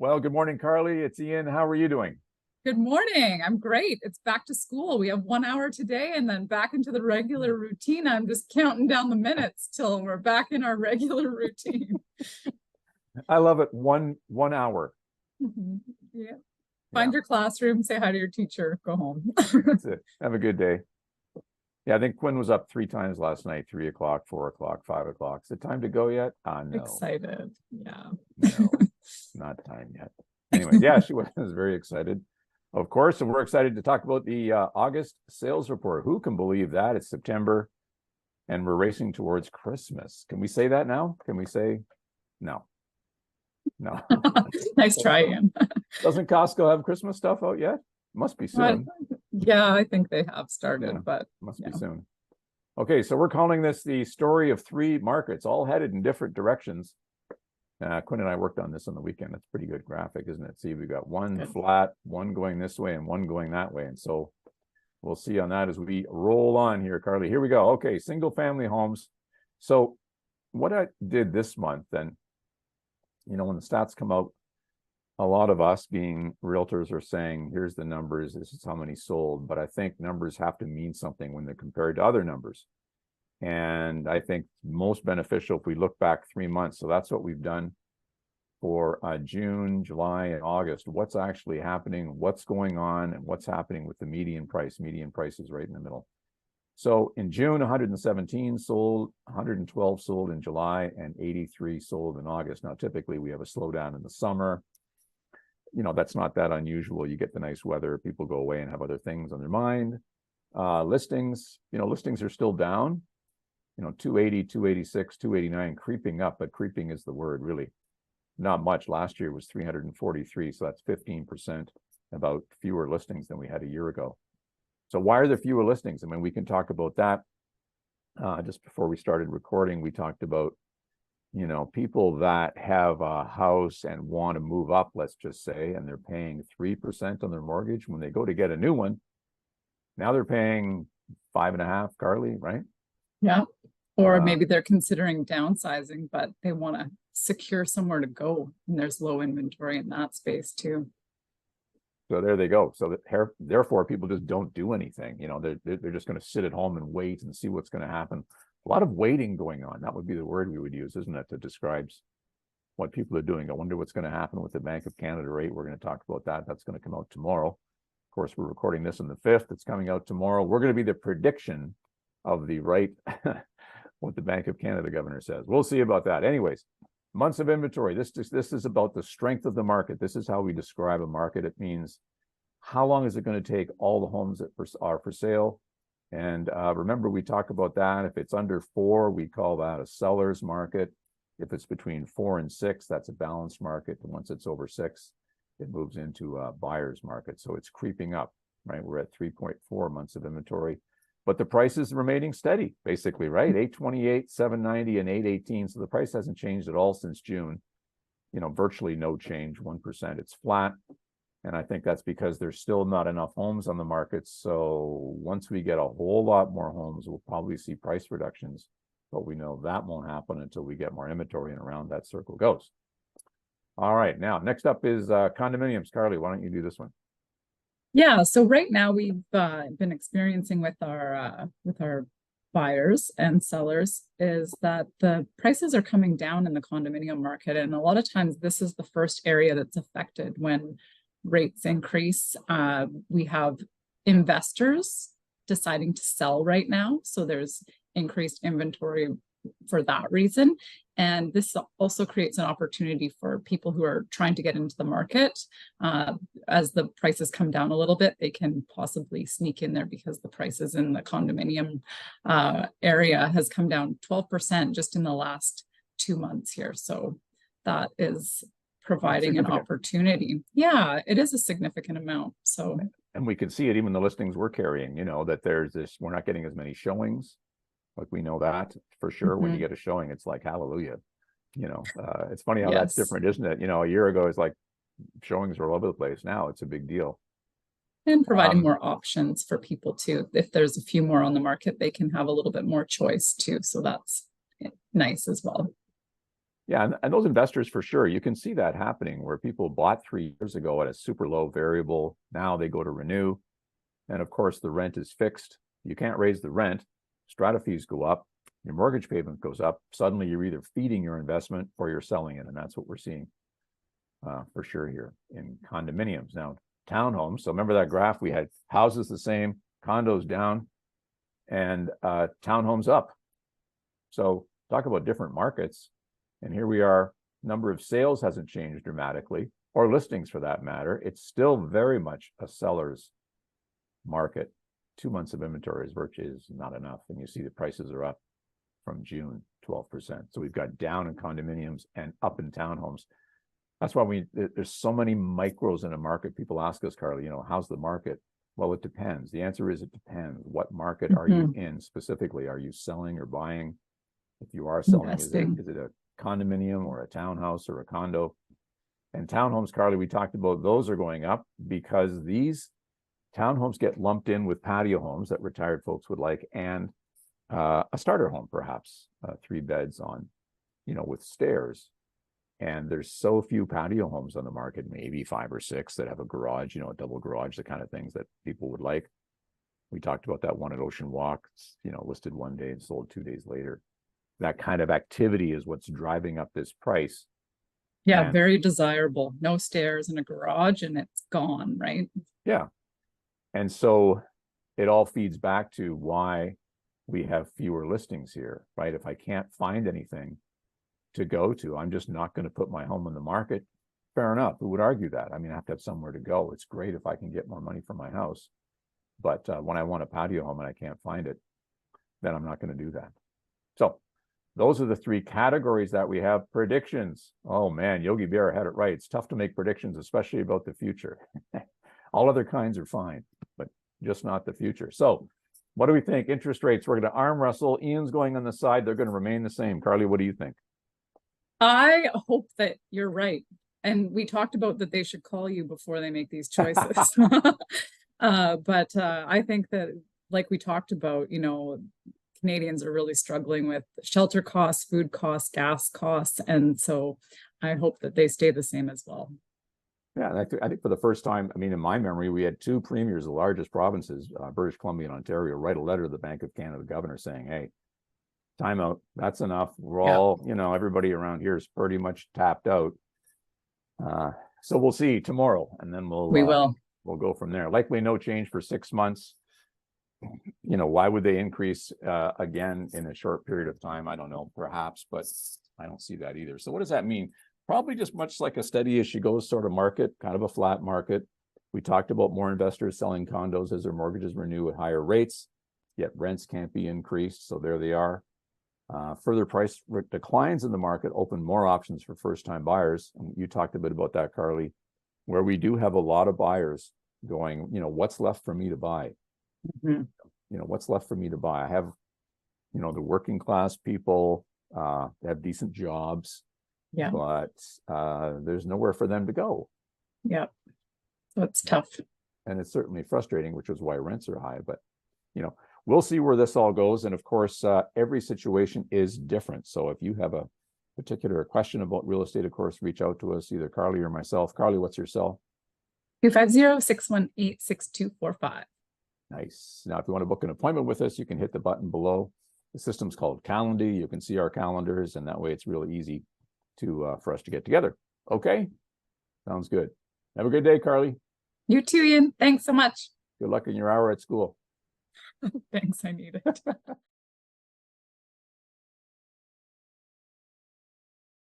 Well, good morning, Carly. It's Ian. How are you doing? Good morning. I'm great. It's back to school. We have 1 hour today and then back into the regular routine. I'm just counting down the minutes till we're back in our regular routine. I love it. One hour. Yeah. Yeah, Find your classroom, say hi to your teacher, go home. that's it. Have a good day. Yeah, I think Quinn was up 3 times last night, 3 o'clock, 4 o'clock, 5 o'clock. Is it time to go yet? No, Excited. Yeah. no, not time yet. Anyways, yeah, she was very excited. Of course, and we're excited to talk about the August sales report. Who can believe that? It's September and we're racing towards Christmas. Can we say that now? Can we say no? No. Nice try, Ian. Doesn't Costco have Christmas stuff out yet? Must be soon. Yeah, I think they have started, Yeah, but must be soon. Okay, so we're calling this the story of three markets, all headed in different directions. Quinn and I worked on this on the weekend. That's a pretty good graphic, isn't it? See, we've got one flat, one going this way, and one going that way. And so we'll see on that as we roll on here, Carly. Here we go. Okay, single family homes. So what I did this month, then, when the stats come out, a lot of us being realtors are saying, here's the numbers, this is how many sold. But I think numbers have to mean something when they're compared to other numbers. And I think most beneficial if we look back 3 months. So that's what we've done for June, July, and August. What's actually happening, what's going on, and what's happening with the median price. Median price is right in the middle. So in June, 117 sold, 112 sold in July, and 83 sold in August. Now, typically we have a slowdown in the summer. That's not that unusual. You get the nice weather, people go away and have other things on their mind. Listings are still down. 280, 286, 289, creeping up, but creeping is the word, really. Not much. Last year was 343, so that's 15% about fewer listings than we had a year ago. So why are there fewer listings? I mean, we can talk about that. Just before we started recording, we talked about, people that have a house and want to move up, let's just say, and they're paying 3% on their mortgage. When they go to get a new one, now they're paying 5.5%, Carly, right? Yeah. Or maybe they're considering downsizing, but they want to secure somewhere to go, and there's low inventory in that space too. So there they go. So therefore, people just don't do anything. They're just going to sit at home and wait and see what's going to happen. A lot of waiting going on. That would be the word we would use, isn't it? That describes what people are doing. I wonder what's going to happen with the Bank of Canada rate. We're going to talk about that. That's going to come out tomorrow. Of course, we're recording this on the 5th. It's coming out tomorrow. We're going to be the prediction of the right, what the Bank of Canada governor says. We'll see about that. Anyways, months of inventory. This is about the strength of the market. This is how we describe a market. It means how long is it going to take all the homes that are for sale. And remember, we talk about that. If it's under 4, we call that a seller's market. If it's between 4 and 6, that's a balanced market. And once it's over 6, it moves into a buyer's market. So it's creeping up, right? We're at 3.4 months of inventory. But the price is remaining steady, basically, right? 828, 790, and 818. So the price hasn't changed at all since June. Virtually no change, 1%. It's flat. And I think that's because there's still not enough homes on the market. So once we get a whole lot more homes, we'll probably see price reductions. But we know that won't happen until we get more inventory, and around that circle goes. All right. Now, next up is condominiums. Carly, why don't you do this one? Yeah, so right now we've been experiencing with our buyers and sellers is that the prices are coming down in the condominium market, and a lot of times this is the first area that's affected when rates increase. We have investors deciding to sell right now, so there's increased inventory for that reason. And this also creates an opportunity for people who are trying to get into the market. As the prices come down a little bit, they can possibly sneak in there because the prices in the condominium area has come down 12% just in the last 2 months here. So that is providing an opportunity. Yeah, it is a significant amount. So, and we can see it even the listings we're carrying, that there's this, we're not getting as many showings. Like, we know that for sure. When you get a showing, it's like hallelujah. It's funny how that's different, isn't it? A year ago it's like showings were all over the place. Now it's a big deal. And providing more options for people too. If there's a few more on the market, they can have a little bit more choice too. So that's nice as well. Yeah, and those investors for sure, you can see that happening where people bought 3 years ago at a super low variable. Now they go to renew. And of course, the rent is fixed. You can't raise the rent. Strata fees go up. Your mortgage payment goes up. Suddenly you're either feeding your investment or you're selling it. And that's what we're seeing for sure here in condominiums. Now, townhomes. So remember that graph? We had houses the same, condos down, and townhomes up. So talk about different markets. And here we are, number of sales hasn't changed dramatically, or listings for that matter. It's still very much a seller's market. 2 months of inventory is virtually not enough. And you see the prices are up from June, 12%. So we've got down in condominiums and up in townhomes. That's why there's so many micros in a market. People ask us, Carly, how's the market? Well, it depends. The answer is it depends. What market are you in specifically? Are you selling or buying? If you are selling, is it a condominium or a townhouse or a condo? And townhomes, Carly, we talked about, those are going up because these townhomes get lumped in with patio homes that retired folks would like, and a starter home, perhaps 3 beds on, with stairs. And there's so few patio homes on the market, maybe 5 or 6 that have a garage, a double garage, the kind of things that people would like. We talked about that one at Ocean Walk, listed one day and sold 2 days later. That kind of activity is what's driving up this price. Yeah, and very desirable. No stairs in a garage and it's gone, right? Yeah. And so it all feeds back to why we have fewer listings here, right? If I can't find anything to go to, I'm just not going to put my home on the market. Fair enough. Who would argue that? I mean, I have to have somewhere to go. It's great if I can get more money for my house. But when I want a patio home and I can't find it, then I'm not going to do that. So those are the 3 categories that we have. Predictions. Oh man, Yogi Berra had it right. It's tough to make predictions, especially about the future. All other kinds are fine, but just not the future. So what do we think? Interest rates, we're going to arm wrestle. Ian's going on the side. They're going to remain the same. Carly, what do you think? I hope that you're right. And we talked about that they should call you before they make these choices. But I think that, like we talked about, Canadians are really struggling with shelter costs, food costs, gas costs. And so I hope that they stay the same as well. Yeah, I think for the first time, I mean, in my memory, we had 2 premiers, the largest provinces, British Columbia and Ontario, write a letter to the Bank of Canada governor saying, hey, time out, that's enough. We're all, everybody around here is pretty much tapped out. So we'll see tomorrow, and then we'll go from there. Likely no change for 6 months. Why would they increase again in a short period of time? I don't know, perhaps, but I don't see that either. So what does that mean? Probably just much like a steady as she goes sort of market, kind of a flat market. We talked about more investors selling condos as their mortgages renew at higher rates, yet rents can't be increased. So there they are. Further price declines in the market open more options for first-time buyers. And you talked a bit about that, Carly, where we do have a lot of buyers going, what's left for me to buy? What's left for me to buy? I have, the working class people have decent jobs, but there's nowhere for them to go. Yeah, so it's tough. And it's certainly frustrating, which is why rents are high. But, we'll see where this all goes. And of course, every situation is different. So if you have a particular question about real estate, of course, reach out to us, either Carly or myself. Carly, what's your cell? 250-618-6245. Nice. Now, if you want to book an appointment with us, you can hit the button below. The system's called Calendly. You can see our calendars, and that way it's really easy to for us to get together. Okay? Sounds good. Have a good day, Carly. You too, Ian. Thanks so much. Good luck in your hour at school. Thanks, I need it.